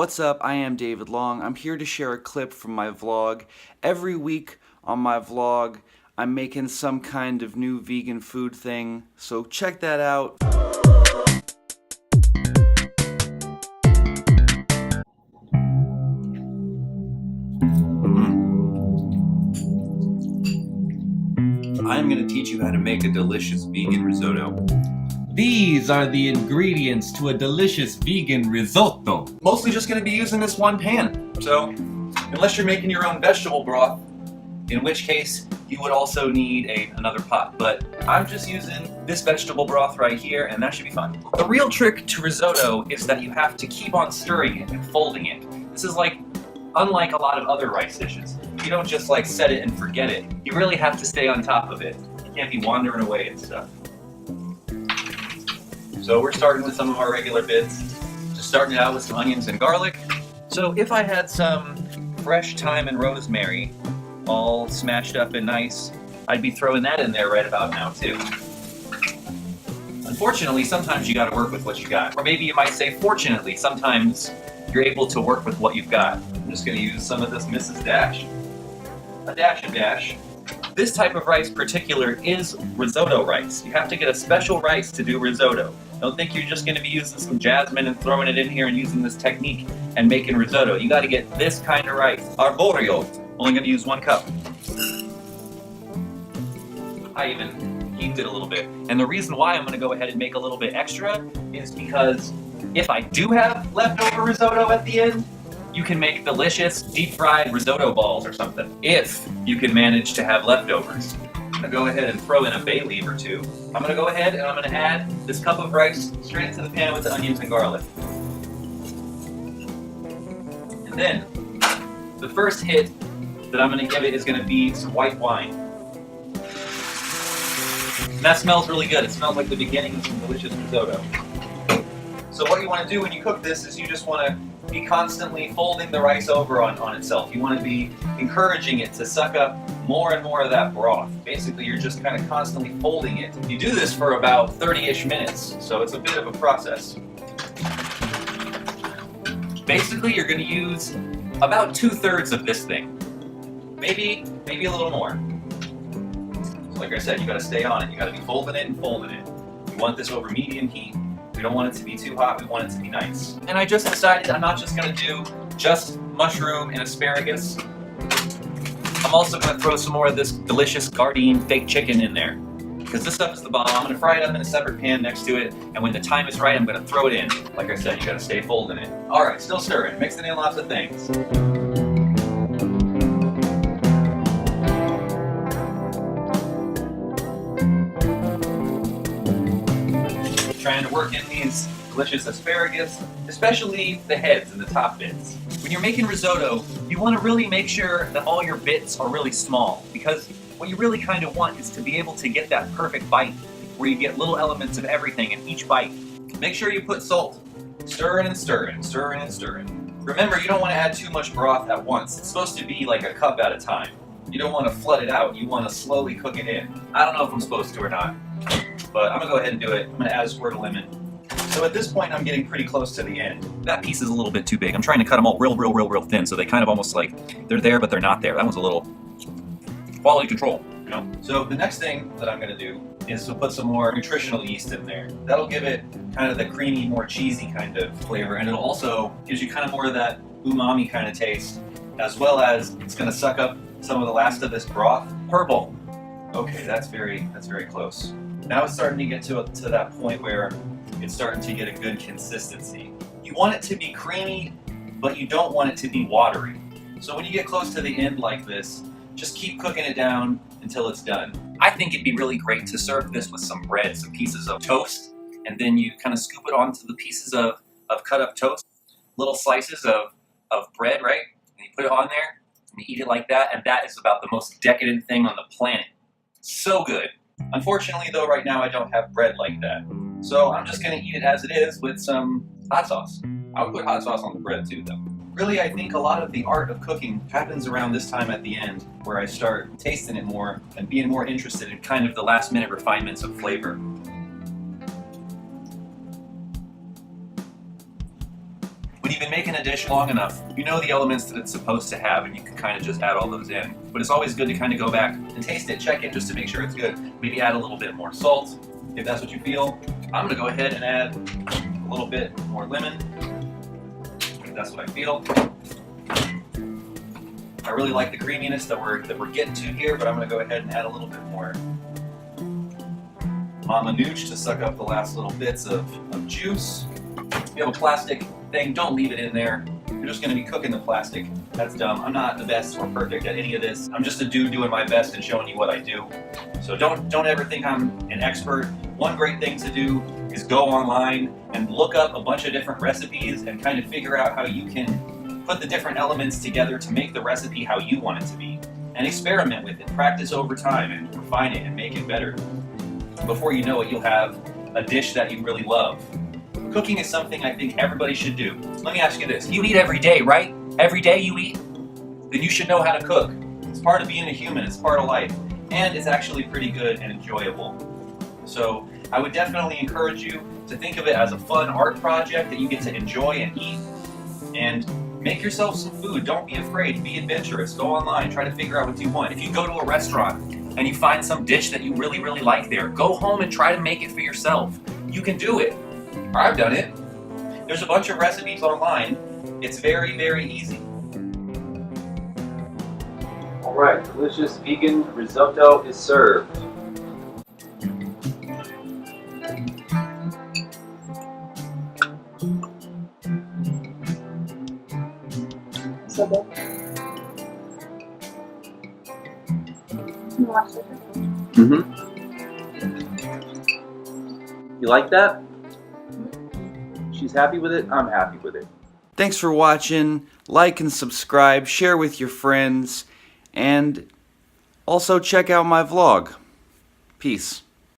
What's up? I am David Long. I'm here to share a clip from my vlog. Every week on my vlog, I'm making some kind of new vegan food thing, so check that out. I'm going to teach you how to make a delicious vegan risotto. These are the ingredients to a delicious vegan risotto. Mostly just going to be using this one pan. So, unless you're making your own vegetable broth, in which case you would also need another pot. But I'm just using this vegetable broth right here, and that should be fine. The real trick to risotto is that you have to keep on stirring it and folding it. This is unlike a lot of other rice dishes. You don't just set it and forget it. You really have to stay on top of it. You can't be wandering away and stuff. So we're starting with some of our regular bits. Just starting it out with some onions and garlic. So if I had some fresh thyme and rosemary, all smashed up and nice, I'd be throwing that in there right about now too. Unfortunately, sometimes you gotta work with what you got. Or maybe you might say fortunately, sometimes you're able to work with what you've got. I'm just gonna use some of this Mrs. Dash. A dash and dash. This type of rice particular is risotto rice. You have to get a special rice to do risotto. Don't think you're just going to be using some jasmine and throwing it in here and using this technique and making risotto. You got to get this kind of rice. Arborio. Only going to use 1 cup. I even heaped it a little bit. And the reason why I'm going to go ahead and make a little bit extra is because if I do have leftover risotto at the end, you can make delicious deep-fried risotto balls or something, if you can manage to have leftovers. I'm gonna go ahead and throw in a bay leaf or 2. I'm gonna go ahead and I'm gonna add this cup of rice straight into the pan with the onions and garlic. And then, the first hit that I'm gonna give it is gonna be some white wine. And that smells really good. It smells like the beginning of some delicious risotto. So what you wanna do when you cook this is you just wanna be constantly folding the rice over on itself. You want to be encouraging it to suck up more and more of that broth. Basically, you're just kind of constantly folding it. You do this for about 30-ish minutes, so it's a bit of a process. Basically, you're going to use about 2/3 of this thing. Maybe a little more. Like I said, you got to stay on it. You got to be folding it and folding it. You want this over medium heat. We don't want it to be too hot, we want it to be nice. And I just decided I'm not just gonna do just mushroom and asparagus. I'm also gonna throw some more of this delicious Gardein fake chicken in there. Because this stuff is the bomb. I'm gonna fry it up in a separate pan next to it, and when the time is right, I'm gonna throw it in. Like I said, you gotta stay folding it. All right, still stirring, mixing in lots of things. Trying to work in these delicious asparagus, especially the heads and the top bits. When you're making risotto, you want to really make sure that all your bits are really small, because what you really kind of want is to be able to get that perfect bite, where you get little elements of everything in each bite. Make sure you put salt. Stirring and stirring, stirring and stirring. Remember, you don't want to add too much broth at once. It's supposed to be like a cup at a time. You don't want to flood it out, you want to slowly cook it in. I don't know if I'm supposed to or not, but I'm gonna go ahead and do it. I'm gonna add a squirt of lemon. So at this point, I'm getting pretty close to the end. That piece is a little bit too big. I'm trying to cut them all real thin, so they kind of almost they're there, but they're not there. That one's a little quality control, you know? So the next thing that I'm gonna do is to put some more nutritional yeast in there. That'll give it kind of the creamy, more cheesy kind of flavor, and it'll also gives you kind of more of that umami kind of taste, as well as it's gonna suck up some of the last of this broth. Purple. Okay, that's very close. Now it's starting to get to that point where it's starting to get a good consistency. You want it to be creamy, but you don't want it to be watery. So when you get close to the end like this, just keep cooking it down until it's done. I think it'd be really great to serve this with some bread, some pieces of toast, and then you kind of scoop it onto the pieces of cut up toast, little slices of bread, right? And you put it on there, and you eat it like that, and that is about the most decadent thing on the planet. So good. Unfortunately though, right now I don't have bread like that. So I'm just gonna eat it as it is with some hot sauce. I would put hot sauce on the bread too though. Really, I think a lot of the art of cooking happens around this time at the end, where I start tasting it more and being more interested in kind of the last minute refinements of flavor. When When you've been making a dish long enough, you know the elements that it's supposed to have, and you can kind of just add all those in. But it's always good to kind of go back and taste it, check it, just to make sure it's good. Maybe add a little bit more salt, if that's what you feel. I'm gonna go ahead and add a little bit more lemon, if that's what I feel. I really like the creaminess that we're getting to here, but I'm gonna go ahead and add a little bit more Mama Nooch to suck up the last little bits of juice. If you have a plastic thing, don't leave it in there. You're just gonna be cooking the plastic. That's dumb. I'm not the best or perfect at any of this. I'm just a dude doing my best and showing you what I do. So don't ever think I'm an expert. One great thing to do is go online and look up a bunch of different recipes and kind of figure out how you can put the different elements together to make the recipe how you want it to be. And experiment with it. Practice over time and refine it and make it better. Before you know it, you'll have a dish that you really love. Cooking is something I think everybody should do. Let me ask you this. You eat every day, right? Every day you eat? Then you should know how to cook. It's part of being a human. It's part of life. And it's actually pretty good and enjoyable. So I would definitely encourage you to think of it as a fun art project that you get to enjoy and eat. And make yourself some food. Don't be afraid. Be adventurous. Go online. Try to figure out what you want. If you go to a restaurant and you find some dish that you really, really like there, go home and try to make it for yourself. You can do it. I've done it. There's a bunch of recipes online. It's very, very easy. All right, delicious vegan risotto is served. So good. You watch it? You like that? She's happy with it, I'm happy with it. Thanks for watching. Like and subscribe, share with your friends, and also check out my vlog. Peace.